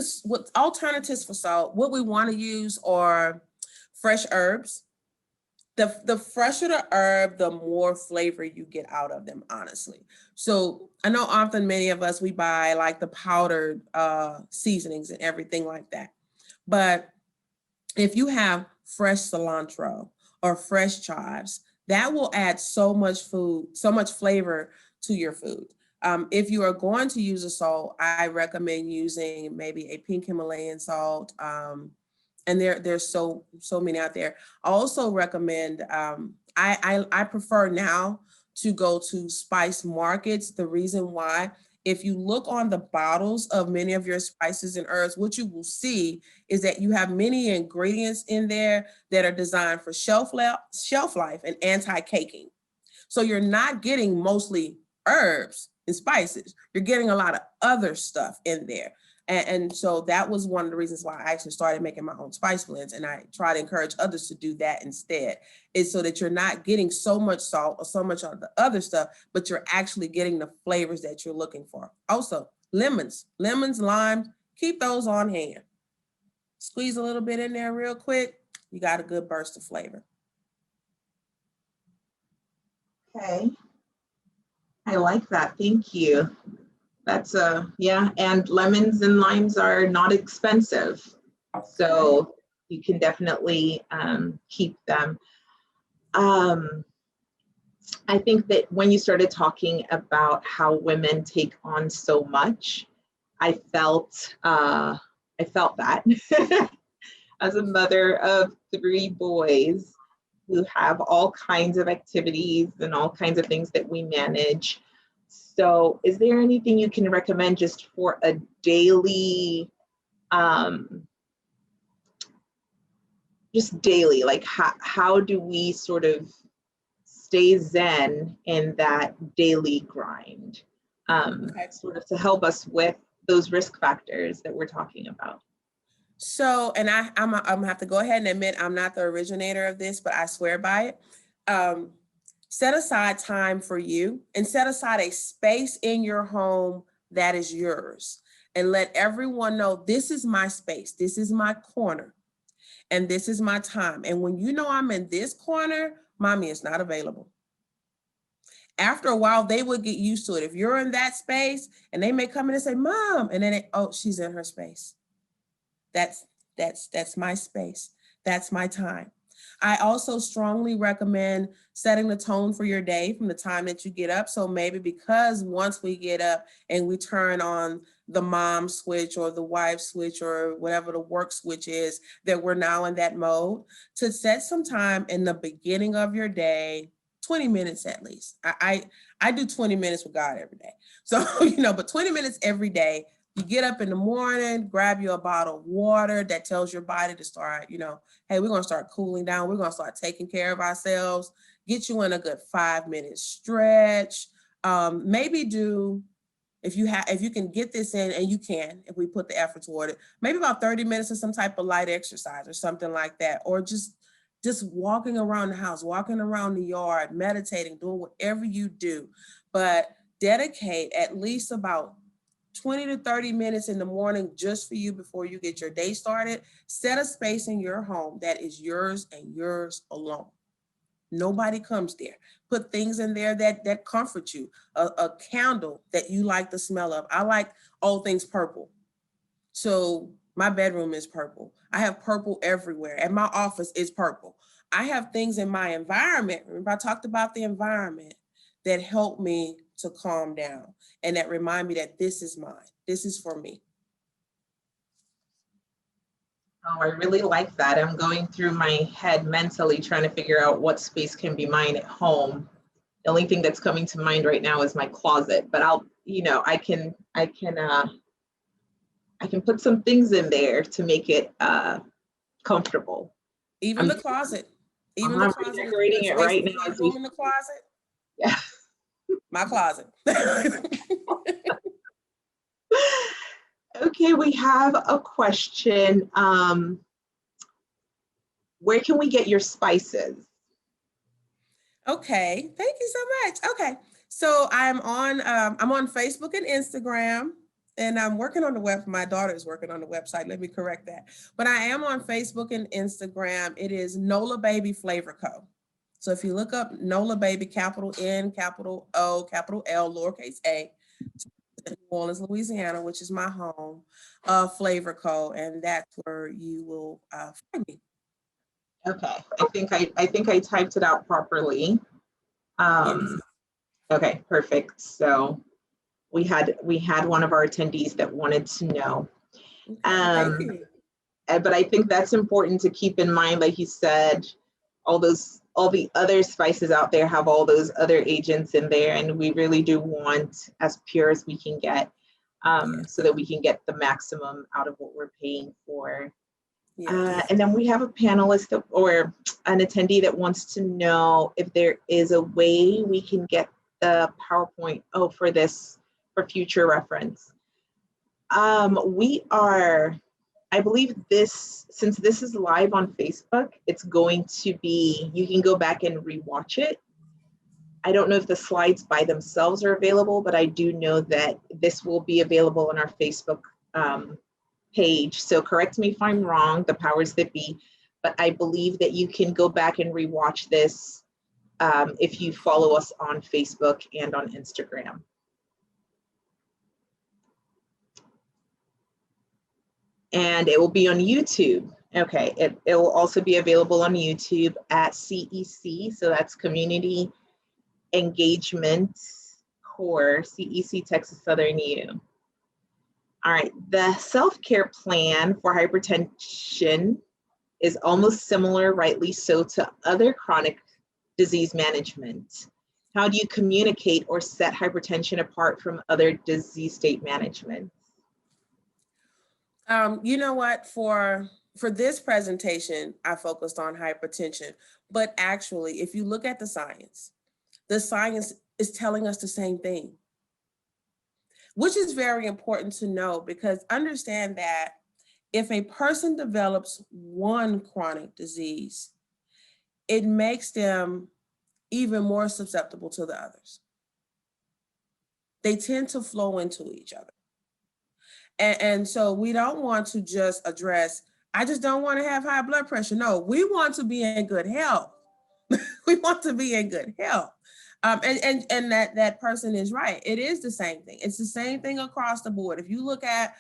alternatives for salt, what we want to use are fresh herbs. The fresher the herb, the more flavor you get out of them, honestly. So I know often many of us, we buy like the powdered seasonings and everything like that. But if you have fresh cilantro or fresh chives, that will add so much flavor to your food. If you are going to use a salt, I recommend using maybe a pink Himalayan salt. And there's so many out there. I also recommend, I prefer now to go to spice markets. The reason why, if you look on the bottles of many of your spices and herbs, what you will see is that you have many ingredients in there that are designed for shelf life and anti-caking. So you're not getting mostly herbs and spices. You're getting a lot of other stuff in there. And so that was one of the reasons why I actually started making my own spice blends. And I try to encourage others to do that instead, is so that you're not getting so much salt or so much of the other stuff, but you're actually getting the flavors that you're looking for. Also, lemons, limes, keep those on hand. Squeeze a little bit in there real quick. You got a good burst of flavor. Okay. I like that. Thank you. That's yeah, and lemons and limes are not expensive, so you can definitely keep them. I think that when you started talking about how women take on so much, I felt that as a mother of 3 boys who have all kinds of activities and all kinds of things that we manage. So is there anything you can recommend just for a daily, like how do we sort of stay zen in that daily grind, sort of to help us with those risk factors that we're talking about? So, and I'm gonna have to go ahead and admit I'm not the originator of this, but I swear by it. Set aside time for you and set aside a space in your home that is yours, and let everyone know, this is my space, this is my corner, and this is my time. And when you know I'm in this corner, mommy is not available. After a while, they would get used to it. If you're in that space and they may come in and say, Mom, and then, oh, she's in her space. That's my space. That's my time. I also strongly recommend setting the tone for your day from the time that you get up. So maybe because once we get up and we turn on the mom switch or the wife switch or whatever the work switch is, that we're now in that mode, to set some time in the beginning of your day, 20 minutes at least. I do 20 minutes with God every day. So, but 20 minutes every day. You get up in the morning, grab you a bottle of water that tells your body to start, hey, we're going to start cooling down. We're going to start taking care of ourselves. Get you in a good 5-minute stretch. Maybe do, if you can get this in, and you can, if we put the effort toward it, maybe about 30 minutes of some type of light exercise or something like that. Or just walking around the house, walking around the yard, meditating, doing whatever you do. But dedicate at least about 20 to 30 minutes in the morning just for you before you get your day started. Set a space in your home that is yours and yours alone. Nobody comes there. Put things in there that comfort you. A candle that you like the smell of. I like all things purple. So my bedroom is purple. I have purple everywhere. And my office is purple. I have things in my environment. Remember, I talked about the environment that help me to calm down and that remind me that this is mine. This is for me. Oh, I really like that. I'm going through my head mentally trying to figure out what space can be mine at home. The only thing that's coming to mind right now is my closet, but I can put some things in there to make it comfortable. Even the closet. Even I'm the closet. decorating it right now. Room in the closet. Yeah. My closet. Okay, we have a question. Where can we get your spices? Okay, thank you so much. Okay, so I'm on Facebook and Instagram, and I'm working on the web. My daughter is working on the website. Let me correct that. But I am on Facebook and Instagram. It is Nola Baby Flavor Co. So if you look up Nola Baby, capital N, capital O, capital L, lowercase a, New Orleans, Louisiana, which is my home, Flavor Co. And that's where you will find me. Okay, I think I typed it out properly. Yes. Okay, perfect. So we had one of our attendees that wanted to know. Thank you. But I think that's important to keep in mind, like you said, all the other spices out there have all those other agents in there, and we really do want as pure as we can get, so that we can get the maximum out of what we're paying for. Yes. And then we have a panelist or an attendee that wants to know if there is a way we can get the PowerPoint for future reference. I believe since this is live on Facebook, it's going to be, you can go back and rewatch it. I don't know if the slides by themselves are available, but I do know that this will be available on our Facebook page. So correct me if I'm wrong, the powers that be, but I believe that you can go back and rewatch this if you follow us on Facebook and on Instagram. And it will be on YouTube. Okay, it will also be available on YouTube at CEC, so that's Community Engagement Core, CEC Texas Southern U. All right, the self-care plan for hypertension is almost similar, rightly so, to other chronic disease management. How do you communicate or set hypertension apart from other disease state management? You know what, for this presentation, I focused on hypertension, but actually, if you look at the science is telling us the same thing, which is very important to know, because understand that if a person develops one chronic disease, it makes them even more susceptible to the others. They tend to flow into each other. And so we don't want to just address, I just don't want to have high blood pressure. No, we want to be in good health. We want to be in good health. And that person is right. It is the same thing. It's the same thing across the board. If you look at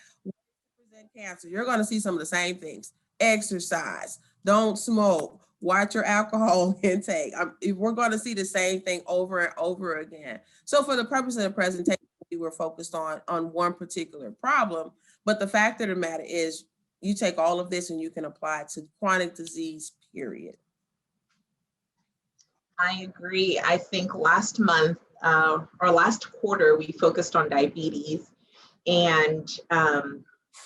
cancer, you're going to see some of the same things. Exercise, don't smoke, watch your alcohol intake. We're going to see the same thing over and over again. So for the purpose of the presentation, we were focused on one particular problem, but the fact of the matter is you take all of this and you can apply it to chronic disease, period. I agree. I think last month or last quarter, we focused on diabetes. And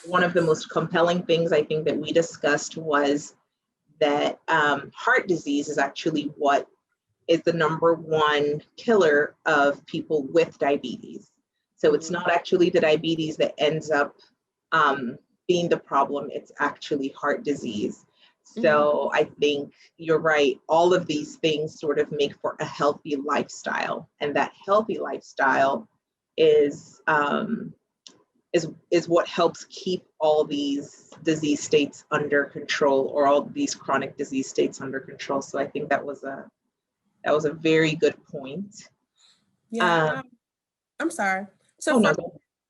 one of the most compelling things I think that we discussed was that heart disease is actually what is the #1 killer of people with diabetes. So it's not actually the diabetes that ends up being the problem, it's actually heart disease. So I think you're right. All of these things sort of make for a healthy lifestyle, and that healthy lifestyle is what helps keep all these disease states under control, or all these chronic disease states under control. So I think that was a very good point. Yeah, I'm sorry. So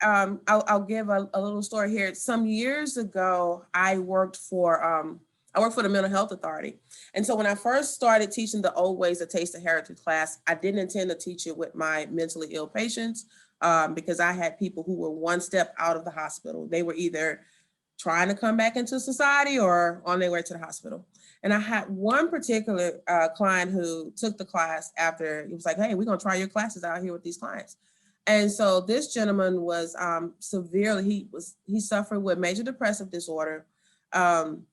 I'll give a little story here. Some years ago, I worked for the Mental Health Authority. And so when I first started teaching the Old Ways of Taste and Heritage class, I didn't intend to teach it with my mentally ill patients because I had people who were one step out of the hospital. They were either trying to come back into society or on their way to the hospital. And I had one particular client who took the class after. He was like, hey, we're going to try your classes out here with these clients. And so this gentleman was severely, he suffered with major depressive disorder.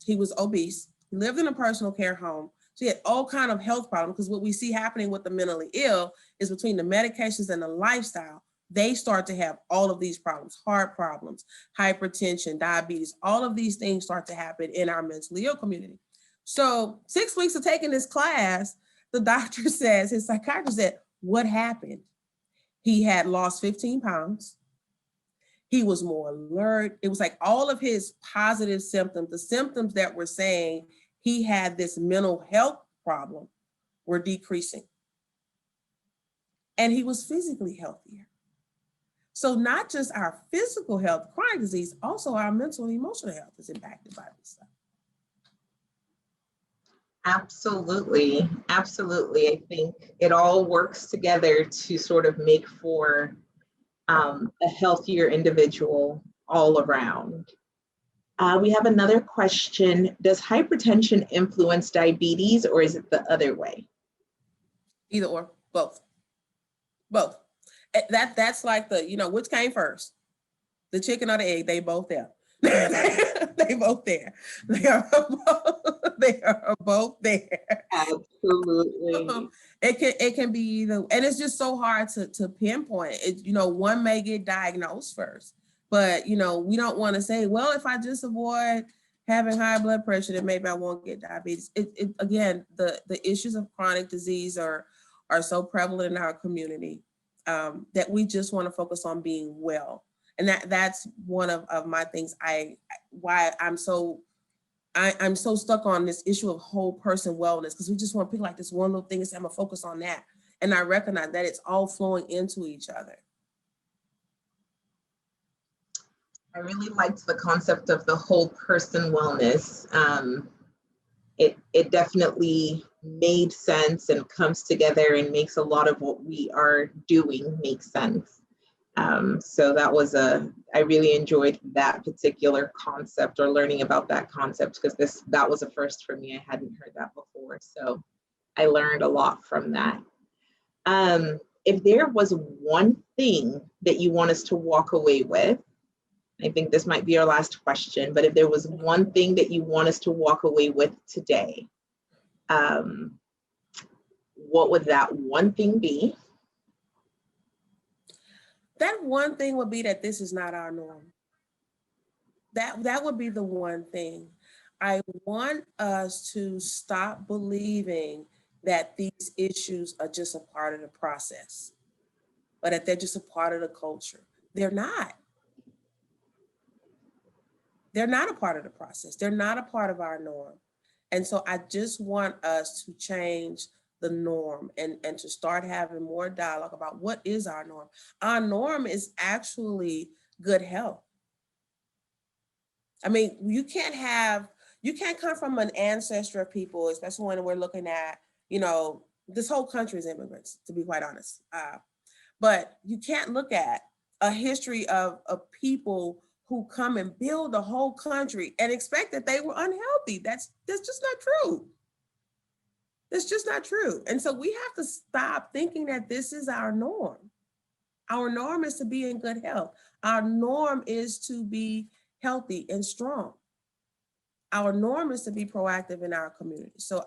He was obese, he lived in a personal care home. So he had all kind of health problems, because what we see happening with the mentally ill is between the medications and the lifestyle, they start to have all of these problems, heart problems, hypertension, diabetes, all of these things start to happen in our mentally ill community. So 6 weeks of taking this class, the doctor says, his psychiatrist said, what happened? He had lost 15 pounds. He was more alert. It was like all of his positive symptoms, the symptoms that were saying he had this mental health problem, were decreasing. And he was physically healthier. So not just our physical health, chronic disease, also our mental and emotional health is impacted by this stuff. Absolutely. Absolutely. I think it all works together to sort of make for a healthier individual all around. We have another question. Does hypertension influence diabetes, or is it the other way? Either or, both. Both. That's like which came first? The chicken or the egg? They both there. They both there. They are both there. Absolutely. It can be either, and it's just so hard to pinpoint it. One may get diagnosed first, but we don't want to say, well, if I just avoid having high blood pressure, then maybe I won't get diabetes. Again, the issues of chronic disease are so prevalent in our community that we just want to focus on being well. And that's one of my things. Why I'm so stuck on this issue of whole person wellness, because we just want to pick like this one little thing and say, I'm gonna focus on that. And I recognize that it's all flowing into each other. I really liked the concept of the whole person wellness. It definitely made sense and comes together and makes a lot of what we are doing make sense. So that was I really enjoyed that particular concept, or learning about that concept, because that was a first for me. I hadn't heard that before. So I learned a lot from that. If there was one thing that you want us to walk away with, I think this might be our last question, but if there was one thing that you want us to walk away with today, what would that one thing be? That one thing would be that this is not our norm. That would be the one thing. I want us to stop believing that these issues are just a part of the process, but that they're just a part of the culture. They're not. They're not a part of the process. They're not a part of our norm. And so I just want us to change the norm and to start having more dialogue about what is our norm. Our norm is actually good health. I mean, you can't come from an ancestor of people, especially when we're looking at, this whole country is immigrants, to be quite honest. But you can't look at a history of people who come and build the whole country and expect that they were unhealthy. That's just not true. That's just not true. And so we have to stop thinking that this is our norm. Our norm is to be in good health. Our norm is to be healthy and strong. Our norm is to be proactive in our community. So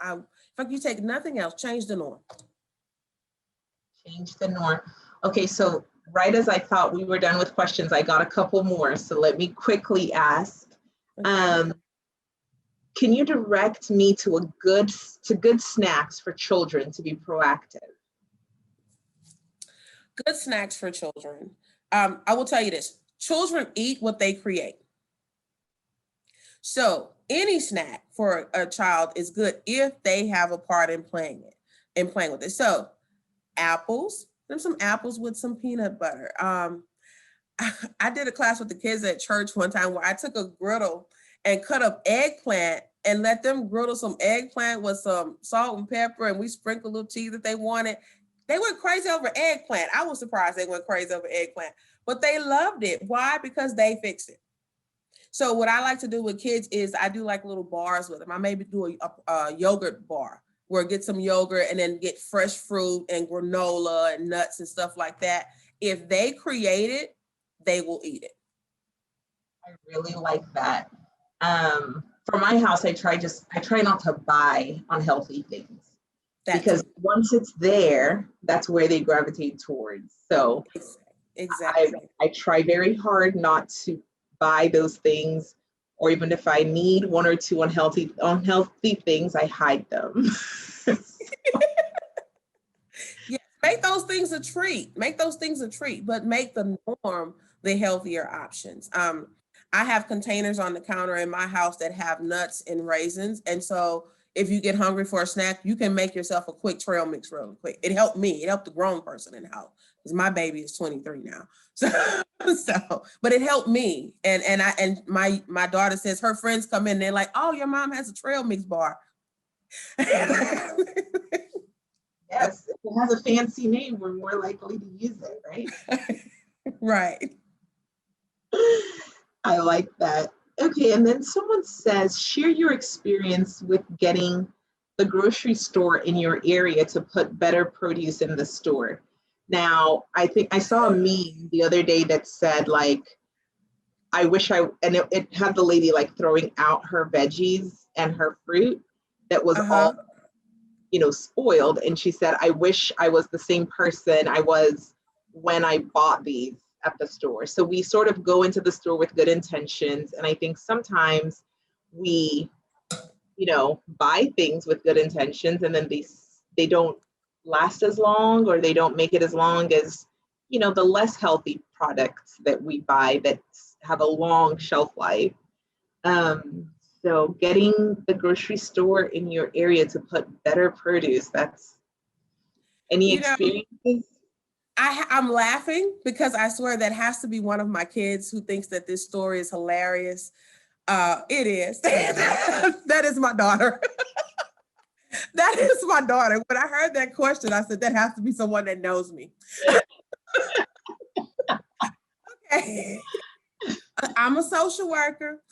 if you take nothing else, change the norm. Change the norm. Okay, so right as I thought we were done with questions, I got a couple more. So let me quickly ask. Okay. Can you direct me to good snacks for children to be proactive? Good snacks for children. I will tell you this: children eat what they create. So any snack for a child is good if they have a part in playing with it. So apples, there's some apples with some peanut butter. I did a class with the kids at church one time where I took a griddle and cut up eggplant and let them griddle some eggplant with some salt and pepper, and we sprinkled a little cheese that they wanted. They went crazy over eggplant. I was surprised they went crazy over eggplant, but they loved it. Why? Because they fixed it. So what I like to do with kids is I do like little bars with them. I maybe do a yogurt bar where get some yogurt and then get fresh fruit and granola and nuts and stuff like that. If they create it, they will eat it. I really like that. For my house, I try not to buy unhealthy things because once it's there, that's where they gravitate towards. So exactly. I try very hard not to buy those things, or even if I need one or two unhealthy things, I hide them. Yeah, make those things a treat. But make the norm the healthier options. I have containers on the counter in my house that have nuts and raisins. And so if you get hungry for a snack, you can make yourself a quick trail mix real quick. It helped me. It helped the grown person in the house because my baby is 23 now. But it helped me. And my daughter says her friends come in and they're like, oh, your mom has a trail mix bar. Yes, if it has a fancy name, we're more likely to use it, right? Right. I like that. Okay, and then someone says, share your experience with getting the grocery store in your area to put better produce in the store. Now, I think I saw a meme the other day that said, like, it had the lady like throwing out her veggies and her fruit that was all, spoiled. And she said, I wish I was the same person I was when I bought these at the store. So we sort of go into the store with good intentions. And I think sometimes we, buy things with good intentions and then they don't last as long, or they don't make it as long as, the less healthy products that we buy that have a long shelf life. So getting the grocery store in your area to put better produce, that's any experiences? I'm laughing because I swear that has to be one of my kids who thinks that this story is hilarious. It is. That is my daughter. That is my daughter. When I heard that question, I said, that has to be someone that knows me. Okay. I'm a social worker.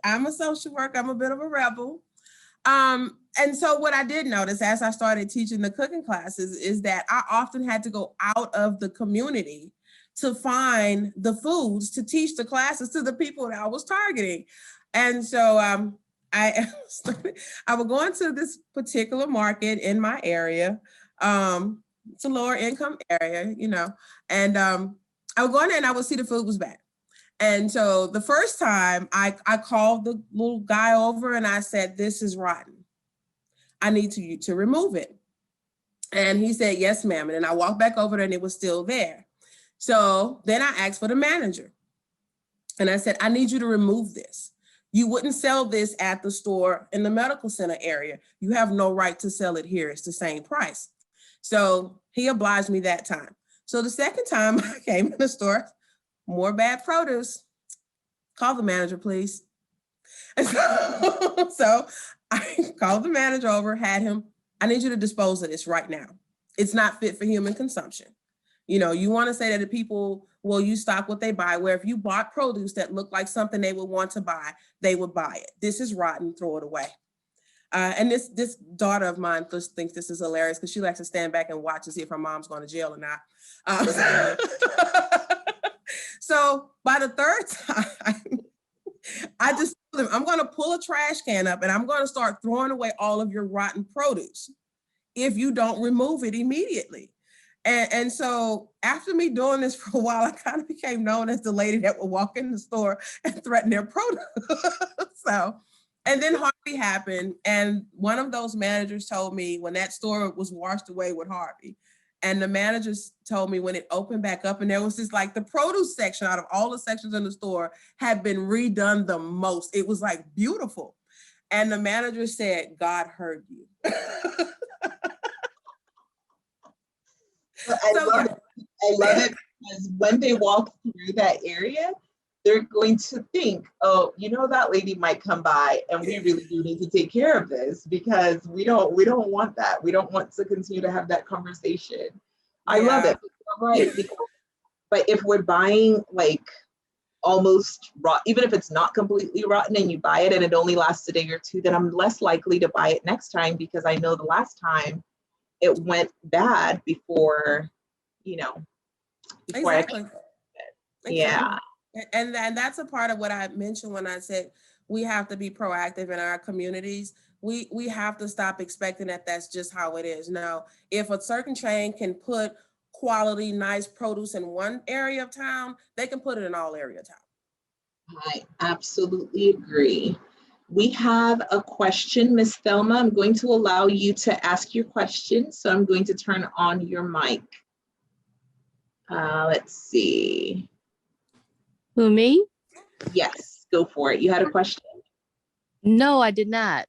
I'm a bit of a rebel. And so what I did notice as I started teaching the cooking classes is that I often had to go out of the community to find the foods to teach the classes to the people that I was targeting. And so I would go into this particular market in my area. It's a lower income area, and I would go in there and I would see the food was bad. And so the first time I called the little guy over and I said, this is rotten. I need you to remove it. And he said, yes, ma'am. And then I walked back over there and it was still there. So then I asked for the manager and I said, I need you to remove this. You wouldn't sell this at the store in the medical center area. You have no right to sell it here. It's the same price. So he obliged me that time. So the second time I came in the store, more bad produce. Call the manager, please. And so I called the manager over, had him, I need you to dispose of this right now. It's not fit for human consumption. You know, you want to say that the people, well, you stock what they buy, where if you bought produce that looked like something they would want to buy, they would buy it. This is rotten, throw it away. And this daughter of mine just thinks this is hilarious because she likes to stand back and watch to see if her mom's going to jail or not. So by the third time, I just told him, I'm going to pull a trash can up and I'm going to start throwing away all of your rotten produce if you don't remove it immediately. And so after me doing this for a while, I kind of became known as the lady that would walk in the store and threaten their produce. And then Harvey happened. And one of those managers told me when that store was washed away with Harvey, and the managers told me when it opened back up and there was this, like, the produce section out of all the sections in the store had been redone the most. It was like beautiful. And the manager said, God heard you. I love it because when they walk through that area, they're going to think, oh, you know, that lady might come by and we really do need to take care of this because we don't want that. We don't want to continue to have that conversation. I love it. Right. But if we're buying like almost raw, even if it's not completely rotten and you buy it and it only lasts a day or two, then I'm less likely to buy it next time because I know the last time it went bad before, you know, before exactly. Yeah. And that's a part of what I mentioned when I said we have to be proactive in our communities. We have to stop expecting that that's just how it is. Now, if a certain chain can put quality, nice produce in one area of town, they can put it in all area of town. I absolutely agree. We have a question, Ms. Thelma. I'm going to allow you to ask your question. So I'm going to turn on your mic. Let's see. Who, me? Yes, go for it. You had a question? No, I did not.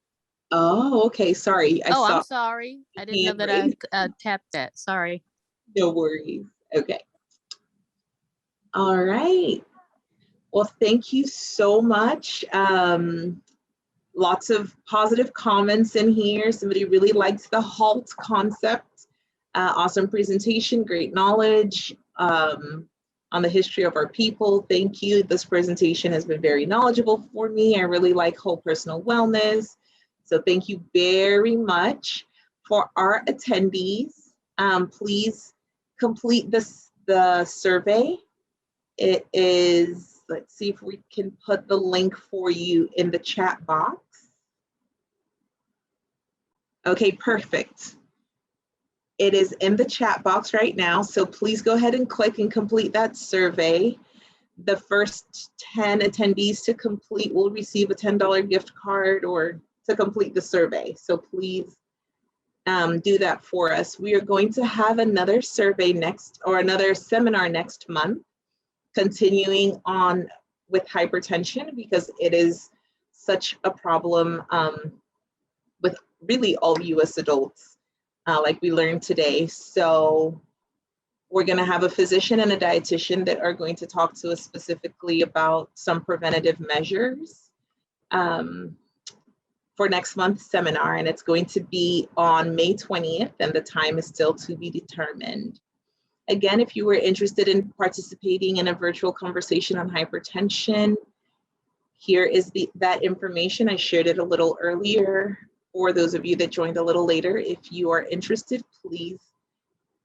Oh, okay. Sorry. I'm sorry. I didn't know that I tapped that. Sorry. No worries. Okay. All right. Well, thank you so much. Lots of positive comments in here. Somebody really liked the HALT concept. Awesome presentation, great knowledge on the history of our people. Thank you. This presentation has been very knowledgeable for me. I really like WholePerson Wellness. So thank you very much. For our attendees, please complete the survey. It is, let's see if we can put the link for you in the chat box. Okay, perfect. It is in the chat box right now, so please go ahead and click and complete that survey. The first 10 attendees to complete will receive a $10 gift card or to complete the survey. So please do that for us. We are going to have another survey next, or another seminar next month, continuing on with hypertension because it is such a problem with really all US adults, like we learned today. So we're going to have a physician and a dietitian that are going to talk to us specifically about some preventative measures for next month's seminar, and it's going to be on May 20th, and the time is still to be determined. Again, if you were interested in participating in a virtual conversation on hypertension, here is that information. I shared it a little earlier. For those of you that joined a little later, if you are interested, please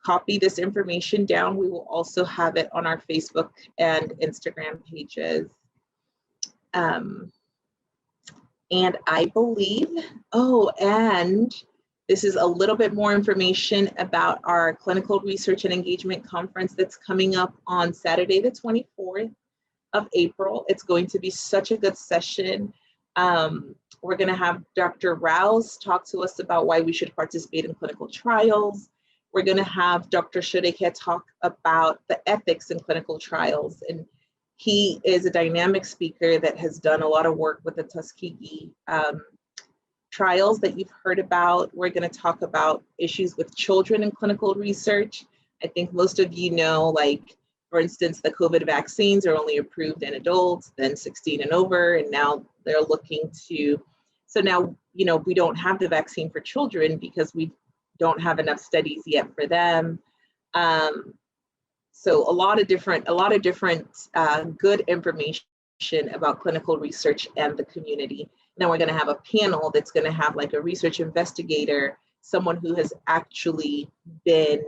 copy this information down. We will also have it on our Facebook and Instagram pages. And I believe, and this is a little bit more information about our clinical research and engagement conference that's coming up on Saturday, the 24th of April. It's going to be such a good session. We're going to have Dr. Rouse talk to us about why we should participate in clinical trials. We're going to have Dr. Shodeke talk about the ethics in clinical trials and He is a dynamic speaker that has done a lot of work with the Tuskegee trials that you've heard about. We're going to talk about issues with children in clinical research. I think most of you know, like, for instance, the COVID vaccines are only approved in adults, then 16 and over, and now they're looking to, so now, you know, we don't have the vaccine for children because we don't have enough studies yet for them. So a lot of different good information about clinical research and the community. Then we're going to have a panel that's going to have like a research investigator, someone who has actually been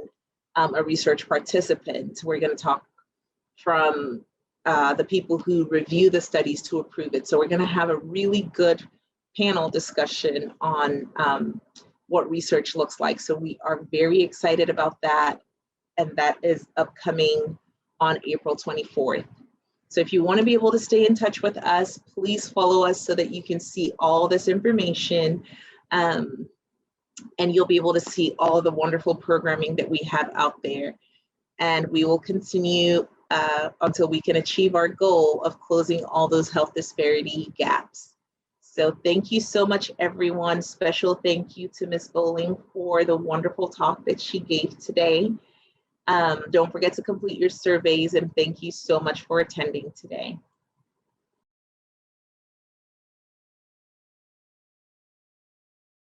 a research participant. We're going to talk from the people who review the studies to approve it. So we're going to have a really good panel discussion on what research looks like. So we are very excited about that. And that is upcoming on April 24th. So if you want to be able to stay in touch with us, please follow us so that you can see all this information, and you'll be able to see all of the wonderful programming that we have out there. And we will continue until we can achieve our goal of closing all those health disparity gaps. So thank you so much, everyone. Special thank you to Ms. Bolling for the wonderful talk that she gave today. Don't forget to complete your surveys, and thank you so much for attending today.